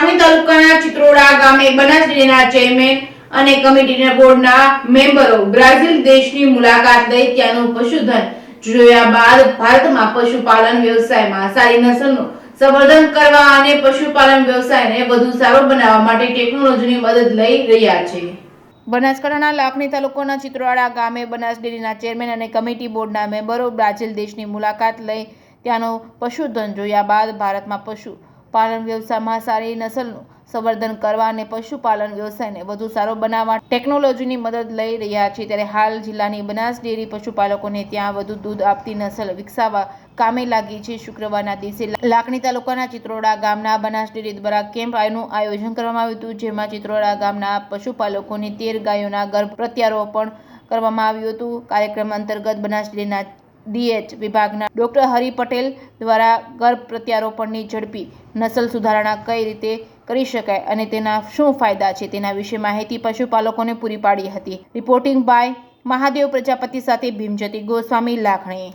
લાખણી તાલુકાના ચિત્રોડા ગામે બનાસ ડેરીના ચેરમેન અને કમિટીના બોર્ડના મેમ્બરો બ્રાઝિલ દેશની મુલાકાત લઈ ત્યાંનું પશુધન જોયા બાદ ભારતમાં પશુપાલન વ્યવસાયમાં સારી નસલનું સંવર્ધન કરવા અને પશુપાલન વ્યવસાયને વધુ સારો બનાવવા માટે ટેકનોલોજીની મદદ લઈ રહ્યા છે। બનાસકાંઠાના લાખણી તાલુકાના ચિત્રોડા ગામે બનાસ ડેરીના ચેરમેન અને કમિટી બોર્ડના મેમ્બરો બ્રાઝિલ દેશની મુલાકાત લઈ ત્યાંનું પશુધન જોયા બાદ ભારતમાં પશુપાલન વ્યવસાયમાં સારી નસલનું સંવર્ધન કરવા અને પશુપાલન વ્યવસાયને વધુ સારો બનાવવા ટેકનોલોજીની મદદ લઈ રહ્યા છે। ત્યારે હાલ જિલ્લાની બનાસ ડેરી પશુપાલકોને ત્યાં વધુ દૂધ આપતી નસલ વિકસાવવા કામે લાગી છે। શુક્રવારના દિવસે લાખણી તાલુકાના ચિત્રોડા ગામના બનાસ ડેરી દ્વારા કેમ્પનું આયોજન કરવામાં આવ્યું હતું, જેમાં ચિત્રોડા ગામના પશુપાલકોની 13 ગાયોના ગર્ભ પ્રત્યારોપણ કરવામાં આવ્યું હતું। કાર્યક્રમ અંતર્ગત બનાસ ડેરીના DH વિભાગના ડોક્ટર હરિ પટેલ દ્વારા ગર્ભ પ્રત્યારોપણની ઝડપી નસલ સુધારણા કઈ રીતે કરી શકાય અને તેના શું ફાયદા છે તેના વિશે માહિતી પશુપાલકોને પૂરી પાડી હતી। રિપોર્ટિંગ બાય મહાદેવ પ્રજાપતિ સાથે ભીમજતી ગોસ્વામી, લાખણી।